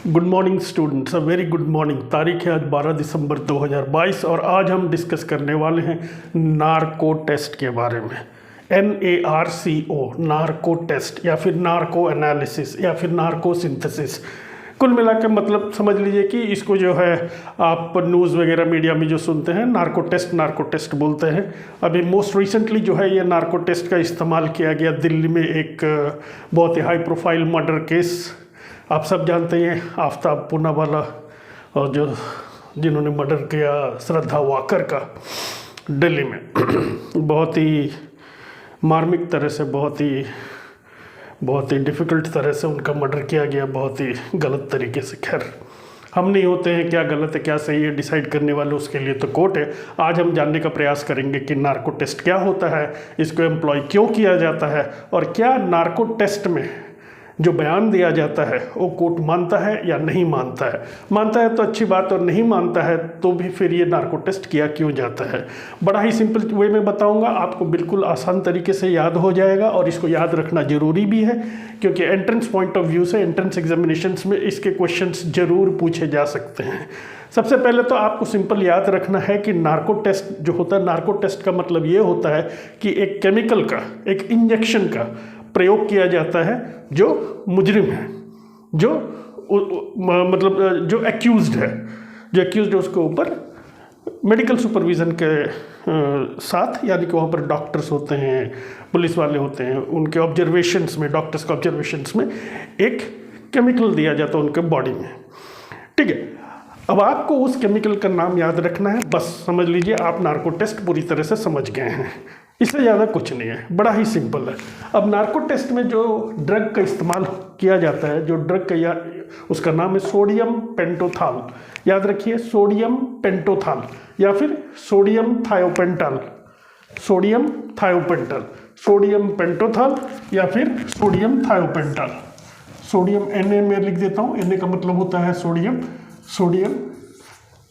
Good morning students, a very good morning. तारीख है आज 12 दिसंबर 2022 और आज हम डिस्कस करने वाले हैं नार्को टेस्ट के बारे में। NARCO, नार्को टेस्ट या फिर नार्को एनालिसिस या फिर नार्को सिंथेसिस। कुल मिला के मतलब समझ लीजिए कि इसको जो है आप न्यूज़ वगैरह मीडिया में जो सुनते हैं नार्को टेस्ट बोलते हैं। अभी मोस्ट रिसेंटली जो है ये नार्को टेस्ट का इस्तेमाल किया गया दिल्ली में एक बहुत ही हाई प्रोफाइल मर्डर केस। आप सब जानते हैं आफ्ताब पूनावाला और जो जिन्होंने मर्डर किया श्रद्धा वाकर का दिल्ली में बहुत ही मार्मिक तरह से बहुत ही डिफ़िकल्ट तरह से उनका मर्डर किया गया, बहुत ही गलत तरीके से। खैर हम नहीं होते हैं क्या गलत है क्या सही है डिसाइड करने वाले, उसके लिए तो कोर्ट है। आज हम जानने का प्रयास करेंगे कि नार्को टेस्ट क्या होता है, इसको एम्प्लॉय क्यों किया जाता है और क्या नार्को टेस्ट में जो बयान दिया जाता है वो कोर्ट मानता है या नहीं मानता है। मानता है तो अच्छी बात, और नहीं मानता है तो भी फिर ये नार्को टेस्ट किया क्यों जाता है। बड़ा ही सिंपल वे में बताऊंगा, आपको बिल्कुल आसान तरीके से याद हो जाएगा और इसको याद रखना ज़रूरी भी है क्योंकि एंट्रेंस पॉइंट ऑफ व्यू से एंट्रेंस एग्जामिनेशंस में इसके क्वेश्चंस ज़रूर पूछे जा सकते हैं। सबसे पहले तो आपको सिंपल याद रखना है कि नार्को टेस्ट जो होता है, नार्को टेस्ट का मतलब ये होता है कि एक केमिकल का, एक इंजेक्शन का प्रयोग किया जाता है जो मुजरिम है, जो मतलब जो एक्यूज्ड है उसके ऊपर मेडिकल सुपरविज़न के साथ, यानी कि वहाँ पर डॉक्टर्स होते हैं, पुलिस वाले होते हैं, उनके ऑब्जर्वेशंस में, डॉक्टर्स के ऑब्जर्वेशंस में एक केमिकल दिया जाता है उनके बॉडी में। ठीक है, अब आपको उस केमिकल का नाम याद रखना है, बस समझ लीजिए आप नार्को टेस्ट पूरी तरह से समझ गए हैं। इससे ज़्यादा कुछ नहीं है, बड़ा ही सिंपल है। अब नार्को टेस्ट में जो ड्रग का इस्तेमाल किया जाता है, जो ड्रग का उसका नाम है सोडियम पेंटोथॉल। याद रखिए, सोडियम पेंटोथॉल या फिर sodium thiopental, sodium thiopental, sodium Pentothal या फिर सोडियम थायोपेंटल। सोडियम Na में लिख देता हूँ, Na का मतलब होता है सोडियम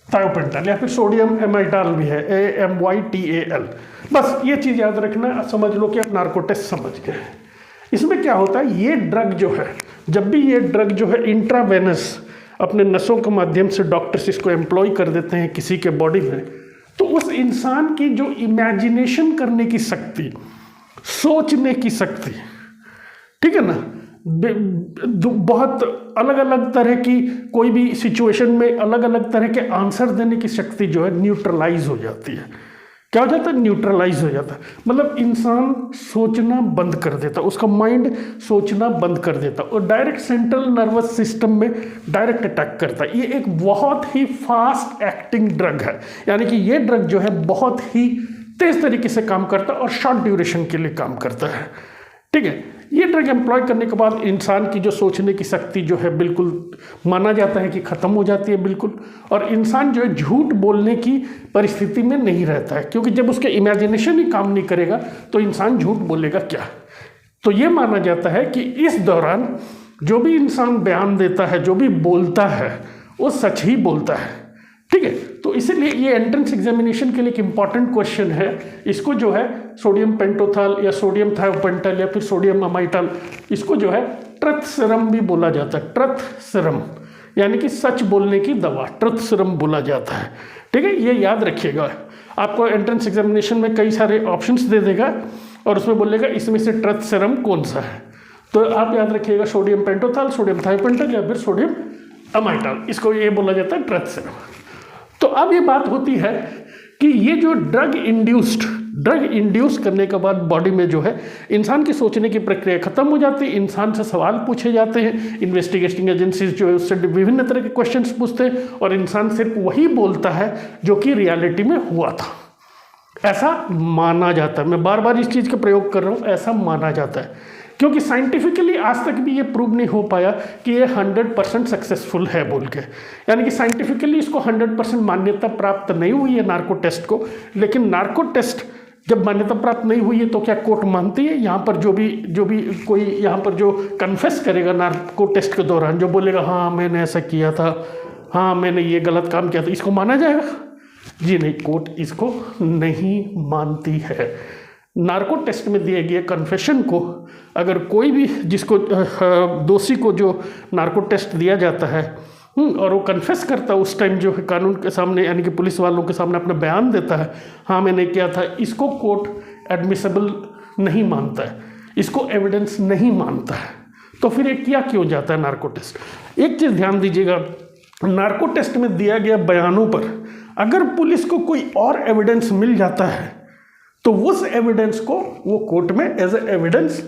थायोपेंटल या फिर सोडियम एमाइटाल भी है, AMYTAL। बस ये चीज़ याद रखना, समझ लो कि आप नार्को टेस्ट समझ गए। इसमें क्या होता है, ये ड्रग जो है, जब भी ये ड्रग जो है इंट्रावेनस अपने नसों के माध्यम से डॉक्टर्स इसको एम्प्लॉय कर देते हैं किसी के बॉडी में, तो उस इंसान की जो इमेजिनेशन करने की शक्ति, सोचने की शक्ति, ठीक है ना, बहुत अलग अलग तरह की, कोई भी सिचुएशन में अलग अलग तरह के आंसर देने की शक्ति जो है न्यूट्रलाइज हो जाती है। क्या हो जाता है? न्यूट्रलाइज हो जाता है, मतलब इंसान सोचना बंद कर देता, उसका माइंड सोचना बंद कर देता और डायरेक्ट सेंट्रल नर्वस सिस्टम में डायरेक्ट अटैक करता है। ये एक बहुत ही फास्ट एक्टिंग ड्रग है, यानी कि ये ड्रग जो है बहुत ही तेज तरीके से काम करता है और शॉर्ट ड्यूरेशन के लिए काम करता है। ठीक है, ये ड्रग एम्प्लॉय करने के बाद इंसान की जो सोचने की शक्ति जो है बिल्कुल माना जाता है कि ख़त्म हो जाती है बिल्कुल, और इंसान जो है झूठ बोलने की परिस्थिति में नहीं रहता है, क्योंकि जब उसके इमेजिनेशन ही काम नहीं करेगा तो इंसान झूठ बोलेगा क्या। तो ये माना जाता है कि इस दौरान जो भी इंसान बयान देता है, जो भी बोलता है, वो सच ही बोलता है। ठीक है, तो इसीलिए ये एंट्रेंस एग्जामिनेशन के लिए एक इम्पॉर्टेंट क्वेश्चन है। इसको जो है सोडियम पेंटोथॉल या सोडियम थायोपेंटल या फिर सोडियम अमाइटल, इसको जो है ट्रथ सीरम भी बोला जाता है। ट्रथ सीरम यानी कि सच बोलने की दवा, ट्रथ सीरम बोला जाता है। ठीक है, ये याद रखिएगा। आपको एंट्रेंस एग्जामिनेशन में कई सारे ऑप्शंस दे देगा और उसमें बोलेगा इसमें से ट्रथ सीरम कौन सा है, तो आप याद रखिएगा सोडियम पेंटोथॉल, सोडियम थायोपेंटल या फिर सोडियम अमाइटल, इसको ये बोला जाता है ट्रथ सीरम। तो अब ये बात होती है कि ये जो ड्रग इंड्यूस करने के बाद बॉडी में जो है इंसान की सोचने की प्रक्रिया खत्म हो जाती है, इंसान से सवाल पूछे जाते हैं, इन्वेस्टिगेटिंग एजेंसीज जो है उससे विभिन्न तरह के क्वेश्चंस पूछते हैं और इंसान सिर्फ वही बोलता है जो कि रियलिटी में हुआ था, ऐसा माना जाता है। मैं बार बार इस चीज़ का प्रयोग कर रहा हूँ, ऐसा माना जाता है, क्योंकि साइंटिफिकली आज तक भी ये प्रूव नहीं हो पाया कि ये 100% सक्सेसफुल है बोल के, यानी कि साइंटिफिकली इसको 100% मान्यता प्राप्त नहीं हुई है नार्को टेस्ट को। लेकिन नार्को टेस्ट जब मान्यता प्राप्त नहीं हुई है तो क्या कोर्ट मानती है? यहाँ पर जो भी कोई यहाँ पर जो कन्फेस करेगा नार्को टेस्ट के दौरान, जो बोलेगा हाँ मैंने ऐसा किया था, हाँ मैंने ये गलत काम किया था, इसको माना जाएगा? जी नहीं, कोर्ट इसको नहीं मानती है। नार्को टेस्ट में दिए गए कन्फेशन को अगर कोई भी जिसको दोषी को जो नार्को टेस्ट दिया जाता है और वो कन्फेस करता है उस टाइम जो है कानून के सामने यानी कि पुलिस वालों के सामने अपना बयान देता है, हाँ मैंने किया था, इसको कोर्ट एडमिसिबल नहीं मानता है, इसको एविडेंस नहीं मानता है। तो फिर ये किया क्यों जाता है नार्को टेस्ट? एक चीज़ ध्यान दीजिएगा, नार्को टेस्ट में दिया गया बयानों पर अगर पुलिस को कोई और एविडेंस मिल जाता है तो उस एविडेंस को वो कोर्ट में एज ए एविडेंस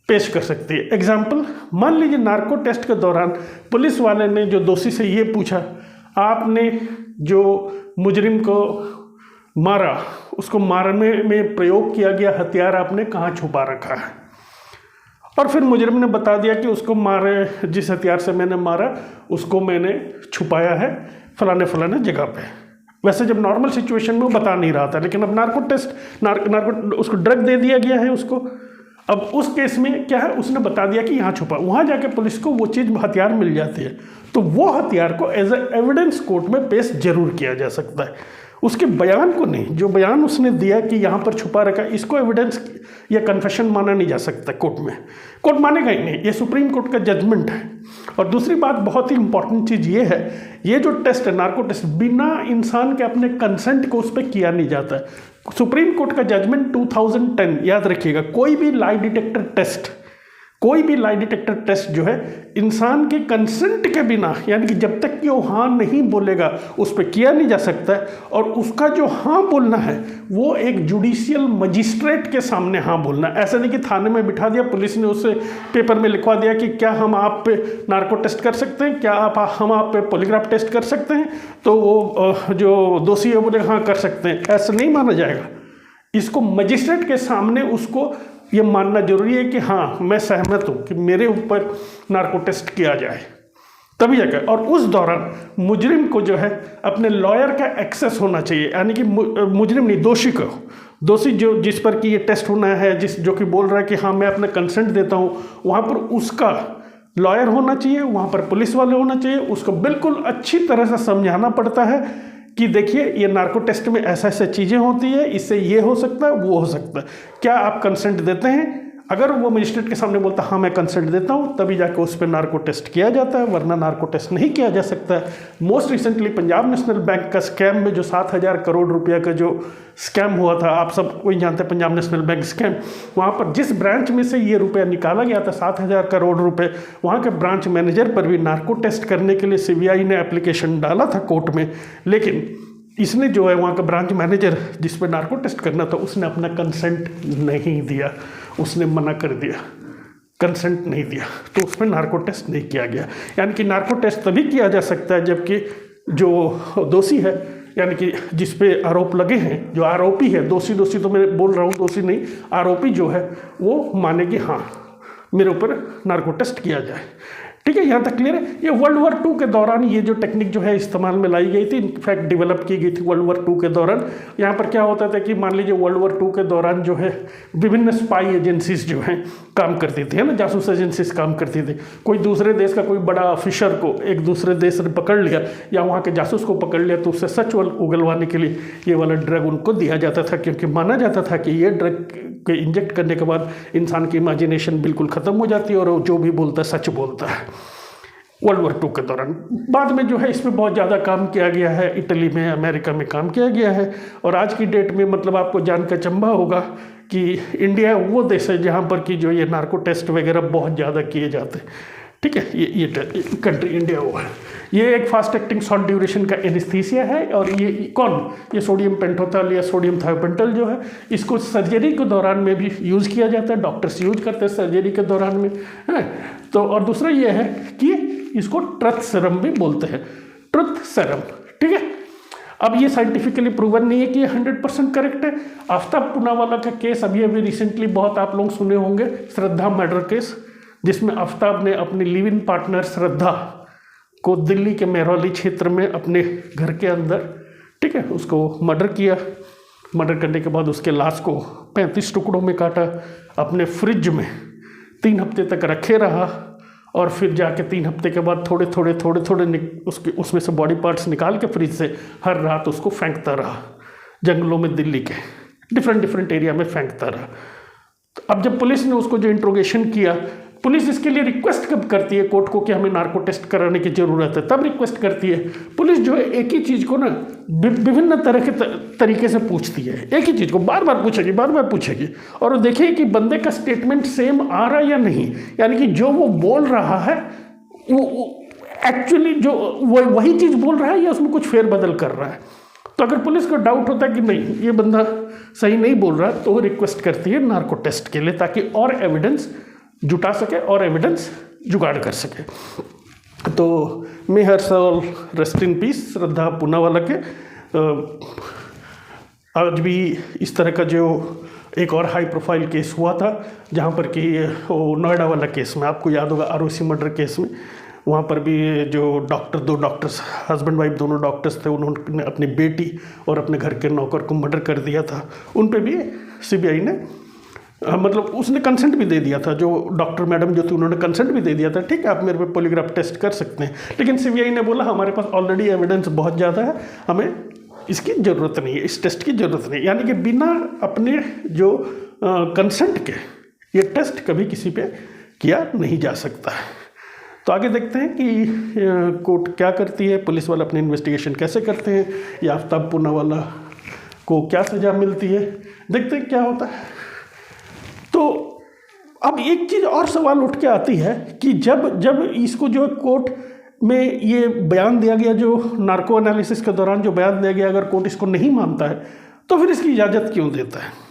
पेश कर सकती है। एग्जाम्पल, मान लीजिए नार्को टेस्ट के दौरान पुलिस वाले ने जो दोषी से ये पूछा, आपने जो मुजरिम को मारा उसको मारने में प्रयोग किया गया हथियार आपने कहाँ छुपा रखा है, और फिर मुजरिम ने बता दिया कि उसको मारे जिस हथियार से मैंने मारा उसको मैंने छुपाया है फलाने फलाने जगह पे। वैसे जब नॉर्मल सिचुएशन में वो बता नहीं रहा था, लेकिन अब नार्को टेस्ट नार्को उसको ड्रग दे दिया गया है उसको, अब उस केस में क्या है, उसने बता दिया कि यहाँ छुपा, वहाँ जाके पुलिस को वो चीज़ हथियार मिल जाती है, तो वो हथियार को एज ए एविडेंस कोर्ट में पेश जरूर किया जा सकता है, उसके बयान को नहीं। जो बयान उसने दिया कि यहाँ पर छुपा रखा, इसको एविडेंस या कन्फेशन माना नहीं जा सकता कोर्ट में, कोर्ट मानेगा ही नहीं, ये सुप्रीम कोर्ट का जजमेंट है। और दूसरी बात बहुत ही इंपॉर्टेंट चीज़ ये है, ये जो टेस्ट है नार्को टेस्ट बिना इंसान के अपने कंसेंट को उस पर किया नहीं जाता है। सुप्रीम कोर्ट का जजमेंट 2010 याद रखिएगा, कोई भी लाई डिटेक्टर टेस्ट जो है इंसान के कंसेंट के बिना, यानी कि जब तक कि वो हाँ नहीं बोलेगा उस पर किया नहीं जा सकता है। और उसका जो हाँ बोलना है वो एक जुडिशियल मजिस्ट्रेट के सामने हाँ बोलना है। ऐसा नहीं कि थाने में बिठा दिया, पुलिस ने उसे पेपर में लिखवा दिया कि क्या हम आप पे नार्को टेस्ट कर सकते हैं, क्या हम आप पे पॉलीग्राफ टेस्ट कर सकते हैं, तो वो जो दोषी है बोले हाँ कर सकते हैं, ऐसा नहीं माना जाएगा। इसको मजिस्ट्रेट के सामने उसको ये मानना जरूरी है कि हाँ मैं सहमत हूँ कि मेरे ऊपर नार्को टेस्ट किया जाए, तभी जाकर। और उस दौरान मुजरिम को जो है अपने लॉयर का एक्सेस होना चाहिए, यानी कि मुजरिम नहीं, दोषी को, दोषी जो जिस पर कि ये टेस्ट होना है, जो कि बोल रहा है कि हाँ मैं अपना कंसेंट देता हूँ, वहाँ पर उसका लॉयर होना चाहिए, वहाँ पर पुलिस वाले होना चाहिए, उसको बिल्कुल अच्छी तरह से समझाना पड़ता है कि देखिए ये नार्को टेस्ट में ऐसा ऐसा चीज़ें होती है, इससे ये हो सकता है वो हो सकता है, क्या आप कंसेंट देते हैं? अगर वो मजिस्ट्रेट के सामने बोलता हाँ मैं कंसेंट देता हूँ, तभी जाके उस पर नार्को टेस्ट किया जाता है, वरना नार्को टेस्ट नहीं किया जा सकता है। Most recently Punjab national bank का स्कैम में जो 7,000 करोड़ रुपया का जो स्कैम हुआ था, आप सब कोई जानते हैं पंजाब नेशनल बैंक स्कैम, वहाँ पर जिस ब्रांच में से ये रुपया निकाला गया था 7,000 करोड़ रुपये, वहाँ के ब्रांच मैनेजर पर भी नार्को टेस्ट करने के लिए CBI ने एप्लीकेशन डाला था कोर्ट में, लेकिन इसने जो है वहाँ का ब्रांच मैनेजर जिस पर नार्को टेस्ट करना था उसने अपना कंसेंट नहीं दिया, उसने मना कर दिया, कंसेंट नहीं दिया, तो उस पर नार्को टेस्ट नहीं किया गया। यानी कि नार्को टेस्ट तभी किया जा सकता है जबकि जो दोषी है, यानी कि जिस पे आरोप लगे हैं, जो आरोपी है, दोषी तो मैं बोल रहा हूँ दोषी नहीं, आरोपी जो है वो माने कि हाँ मेरे ऊपर नार्को टेस्ट किया जाए। ठीक है, यहाँ तक क्लियर है। ये वर्ल्ड वॉर 2 के दौरान ये जो टेक्निक जो है इस्तेमाल में लाई गई थी, इनफैक्ट डेवलप की गई थी वर्ल्ड वॉर 2 के दौरान। यहाँ पर क्या होता था कि मान लीजिए वर्ल्ड वॉर 2 के दौरान जो है विभिन्न स्पाई एजेंसीज जो हैं काम करती थी, है ना, जासूस एजेंसीज काम करती थी। कोई दूसरे देश का कोई बड़ा ऑफिसर को एक दूसरे देश ने पकड़ लिया या वहाँ के जासूस को पकड़ लिया, तो उससे सच उगलवाने के लिए ये वाला ड्रग उनको दिया जाता था, क्योंकि माना जाता था कि ये ड्रग के इंजेक्ट करने के बाद इंसान की इमेजिनेशन बिल्कुल ख़त्म हो जाती है और जो भी बोलता है सच बोलता है। वर्ल्ड वॉर 2 के दौरान बाद में जो है इस पर बहुत ज़्यादा काम किया गया है, इटली में, अमेरिका में काम किया गया है। और आज की डेट में मतलब आपको जान का चंबा होगा कि इंडिया वो देश है जहाँ पर कि जो ये नार्को टेस्ट वगैरह बहुत ज़्यादा किए जाते हैं। ठीक है, ये कंट्री इंडिया वो है। ये एक फास्ट एक्टिंग शॉर्ट ड्यूरेशन का एनेस्थीसिया है, और ये सोडियम पेंटोथल या सोडियम थायोपेंटल जो है इसको सर्जरी के दौरान में भी यूज़ किया जाता है, डॉक्टर्स यूज करते हैं सर्जरी के दौरान में, है। तो और दूसरा ये है कि इसको ट्रुथ सेरम भी बोलते हैं, ट्रुथ सेरम। ठीक है, अब ये साइंटिफिकली प्रूवन नहीं है कि ये 100% करेक्ट है। आफ्ताब पूनावाला का केस अभी रिसेंटली बहुत आप लोग सुने होंगे, श्रद्धा मर्डर केस, जिसमें आफ्ताब ने अपनी लिव इन पार्टनर श्रद्धा को दिल्ली के मेहरौली क्षेत्र में अपने घर के अंदर, ठीक है, उसको मर्डर किया। मर्डर करने के बाद उसके लाश को 35 टुकड़ों में काटा, अपने फ्रिज में 3 हफ्ते तक रखे रहा, और फिर जाके 3 हफ्ते के बाद थोड़े थोड़े उसमें से बॉडी पार्ट्स निकाल के फ्रिज से हर रात उसको फेंकता रहा जंगलों में दिल्ली के। डिफरेंट डिफरेंट एरिया में फेंकता रहा। तो अब जब पुलिस ने उसको जो इंट्रोगेशन किया, पुलिस इसके लिए रिक्वेस्ट कब करती है कोर्ट को कि हमें नार्को टेस्ट कराने की ज़रूरत है, तब रिक्वेस्ट करती है। पुलिस जो है एक ही चीज़ को ना विभिन्न तरह के तरीके से पूछती है, एक ही चीज़ को बार बार पूछेगी और वो देखेगी कि बंदे का स्टेटमेंट सेम आ रहा है या नहीं, यानी कि जो वो बोल रहा है वो एक्चुअली जो वही चीज़ बोल रहा है या उसमें कुछ फेरबदल कर रहा है। तो अगर पुलिस को डाउट होता है कि नहीं ये बंदा सही नहीं बोल रहा, तो वो रिक्वेस्ट करती है नार्को टेस्ट के लिए, ताकि और एविडेंस जुटा सके और एविडेंस जुगाड़ कर सके। तो मे हर सोल रेस्ट इन पीस श्रद्धा पूनावाला के। आज भी इस तरह का जो एक और हाई प्रोफाइल केस हुआ था, जहाँ पर कि वो नोएडा वाला केस में, आपको याद होगा आरओसी मर्डर केस में, वहाँ पर भी जो दो डॉक्टर्स हस्बैंड वाइफ दोनों डॉक्टर्स थे, उन्होंने अपनी बेटी और अपने घर के नौकर को मर्डर कर दिया था। उन पे भी सीबीआई ने मतलब उसने कंसेंट भी दे दिया था, जो डॉक्टर मैडम जो थी उन्होंने कंसेंट भी दे दिया था, ठीक है आप मेरे पे पॉलीग्राफ टेस्ट कर सकते हैं। लेकिन सीबीआई ने बोला हमारे पास ऑलरेडी एविडेंस बहुत ज़्यादा है, हमें इसकी ज़रूरत नहीं है, इस टेस्ट की ज़रूरत नहीं, यानी कि बिना अपने जो कंसेंट के ये टेस्ट कभी किसी पे किया नहीं जा सकता है। तो आगे देखते हैं कि कोर्ट क्या करती है, पुलिस वाले अपनी इन्वेस्टिगेशन कैसे करते हैं, या आफ्ताब पूनावाला को क्या सज़ा मिलती है, देखते हैं क्या होता है। तो अब एक चीज़ और सवाल उठ के आती है कि जब इसको जो कोर्ट में ये बयान दिया गया, जो नार्को एनालिसिस के दौरान जो बयान दिया गया, अगर कोर्ट इसको नहीं मानता है तो फिर इसकी इजाज़त क्यों देता है।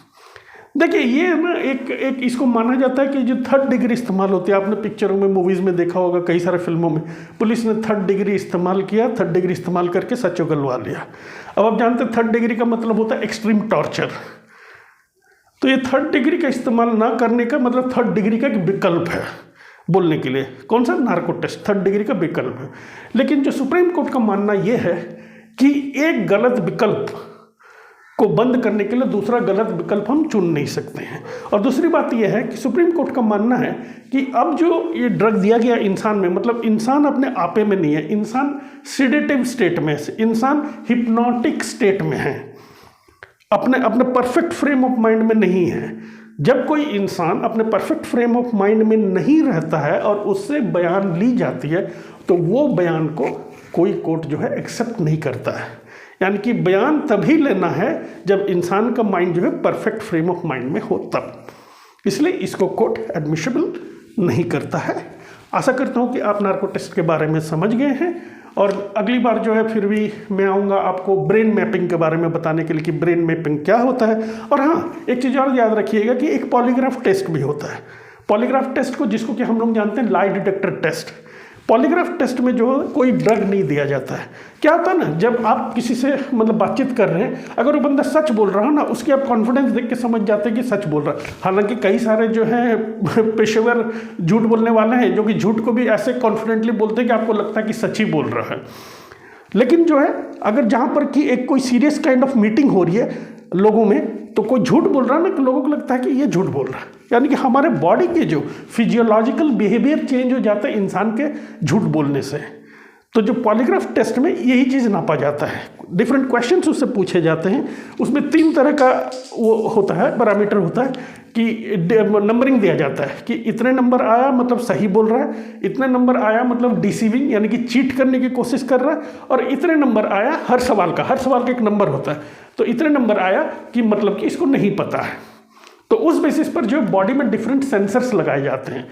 देखिए ये ना एक इसको माना जाता है कि जो थर्ड डिग्री इस्तेमाल होती है, आपने पिक्चरों में मूवीज़ में देखा होगा, कई सारे फिल्मों में पुलिस ने थर्ड डिग्री इस्तेमाल किया, थर्ड डिग्री इस्तेमाल करके सच उगलवा लिया। अब आप जानते हैं थर्ड डिग्री का मतलब होता है एक्सट्रीम टॉर्चर। तो ये थर्ड डिग्री का इस्तेमाल ना करने का मतलब थर्ड डिग्री का एक विकल्प है बोलने के लिए, कौन सा, नार्को टेस्ट थर्ड डिग्री का विकल्प है। लेकिन जो सुप्रीम कोर्ट का मानना ये है कि एक गलत विकल्प को बंद करने के लिए दूसरा गलत विकल्प हम चुन नहीं सकते हैं। और दूसरी बात यह है कि सुप्रीम कोर्ट का मानना है कि अब जो ये ड्रग दिया गया इंसान में, मतलब इंसान अपने आपे में नहीं है, इंसान सिडेटिव स्टेट में है, इंसान हिप्नोटिक स्टेट में है, अपने परफेक्ट फ्रेम ऑफ माइंड में नहीं है। जब कोई इंसान अपने परफेक्ट फ्रेम ऑफ माइंड में नहीं रहता है और उससे बयान ली जाती है, तो वो बयान को कोई कोर्ट जो है एक्सेप्ट नहीं करता है। यानी कि बयान तभी लेना है जब इंसान का माइंड जो है परफेक्ट फ्रेम ऑफ माइंड में हो तब, इसलिए इसको कोर्ट एडमिसिबल नहीं करता है। आशा करता हूँ कि आप नार्को टेस्ट के बारे में समझ गए हैं, और अगली बार जो है फिर भी मैं आऊँगा आपको ब्रेन मैपिंग के बारे में बताने के लिए कि ब्रेन मैपिंग क्या होता है। और हाँ, एक चीज़ और याद रखिएगा कि एक पॉलीग्राफ टेस्ट भी होता है। पॉलीग्राफ टेस्ट को, जिसको कि हम लोग जानते हैं lie detector test, polygraph test में जो है कोई ड्रग नहीं दिया जाता है। क्या होता है ना, जब आप किसी से मतलब बातचीत कर रहे हैं, अगर वो बंदा सच बोल रहा है ना, उसकी आप कॉन्फिडेंस देख के समझ जाते हैं कि सच बोल रहा है। हालांकि कई सारे जो हैं पेशेवर झूठ बोलने वाले हैं, जो कि झूठ को भी ऐसे कॉन्फिडेंटली बोलते हैं कि आपको लगता है कि सच ही बोल रहा है। लेकिन जो है अगर जहाँ पर कि एक कोई सीरियस काइंड ऑफ मीटिंग हो रही है लोगों में, तो कोई झूठ बोल रहा है ना, तो लोगों को लगता है कि ये झूठ बोल रहा है। यानी कि हमारे बॉडी के जो फिजियोलॉजिकल बिहेवियर चेंज हो जाता है इंसान के झूठ बोलने से। तो जो पॉलीग्राफ टेस्ट में यही चीज़ नापा जाता है, डिफरेंट क्वेश्चंस उससे पूछे जाते हैं। उसमें 3 तरह का वो होता है, पैरामीटर होता है कि नंबरिंग दिया जाता है कि इतने नंबर आया मतलब सही बोल रहा है, इतने नंबर आया मतलब डिसीविंग यानी कि चीट करने की कोशिश कर रहा है, और इतने नंबर आया हर सवाल का एक नंबर होता है, तो इतने नंबर आया कि मतलब कि इसको नहीं पता है। तो उस बेसिस पर जो बॉडी में डिफरेंट सेंसर्स लगाए जाते हैं,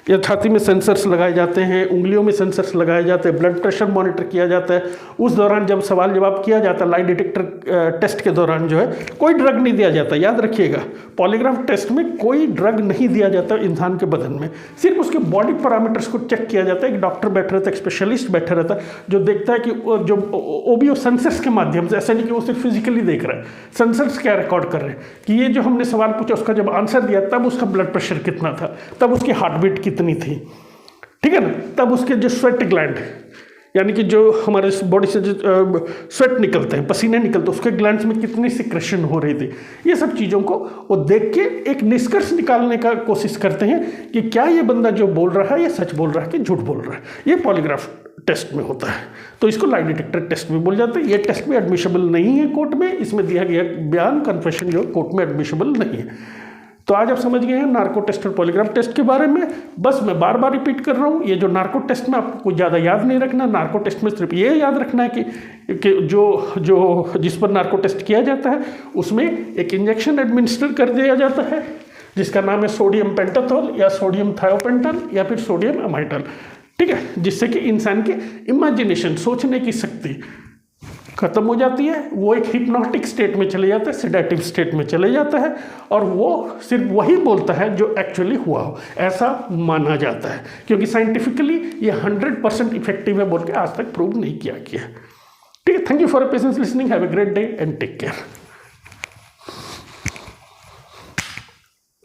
या छाती में सेंसर्स लगाए जाते हैं, उंगलियों में सेंसर्स लगाए जाते हैं, ब्लड प्रेशर मॉनिटर किया जाता है। उस दौरान जब सवाल जवाब किया जाता है लाई डिटेक्टर टेस्ट के दौरान जो है कोई ड्रग नहीं दिया जाता। याद रखिएगा, पॉलीग्राफ टेस्ट में कोई ड्रग नहीं दिया जाता इंसान के बदन में, सिर्फ उसके बॉडी पैरामीटर्स को चेक किया जाता है। एक डॉक्टर बैठे रहता है, एक स्पेशलिस्ट बैठा रहता है, जो देखता है कि जो ओबीओ सेंसर्स के माध्यम से, ऐसा नहीं कि वो सिर्फ फिजिकली देख रहा है, सेंसर्स क्या रिकॉर्ड कर रहे हैं कि ये जो हमने सवाल पूछा उसका जब आंसर दिया तब उसका ब्लड प्रेशर कितना था, तब उसकी हार्ट बीट कितनी थी, ठीक है ना, तब उसके जो स्वेट ग्लैंड यानी कि जो हमारे बॉडी से जो स्वेट निकलते हैं, पसीने निकलते हैं, उसके ग्लैंड्स में कितनी सिक्रेशन हो रही थी, ये सब चीज़ों को वो देख के एक निष्कर्ष निकालने का कोशिश करते हैं कि क्या ये बंदा जो बोल रहा है ये सच बोल रहा है कि झूठ बोल रहा है। ये पॉलीग्राफ टेस्ट में होता है, तो इसको लाई डिटेक्टर टेस्ट भी बोल जाते हैं। ये टेस्ट भी एडमिशेबल नहीं है कोर्ट में, इसमें दिया गया बयान कन्फेशन जो कोर्ट में एडमिशेबल नहीं है। तो आज आप समझ गए हैं नार्को टेस्ट और पॉलीग्राफ टेस्ट के बारे में। बस मैं बार बार रिपीट कर रहा हूँ, ये जो नार्को टेस्ट में आपको कुछ ज़्यादा याद नहीं रखना। नार्को टेस्ट में सिर्फ ये याद रखना है कि जो जिस पर नार्को टेस्ट किया जाता है उसमें एक इंजेक्शन एडमिनिस्टर कर दिया जाता है जिसका नाम है सोडियम पेंटाथॉल या सोडियम थायोपेंटल या फिर सोडियम अमाइटल, ठीक है, जिससे कि इंसान की इमेजिनेशन, सोचने की शक्ति खत्म हो जाती है। वो एक हिप्नोटिक स्टेट में चले जाता है, सेडेटिव स्टेट में चले जाता है और वो सिर्फ वही बोलता है जो एक्चुअली हुआ हो, ऐसा माना जाता है, क्योंकि साइंटिफिकली ये 100% इफेक्टिव है बोल के आज तक प्रूव नहीं किया गया। ठीक है, thank you for patience listening, have a great day and take care.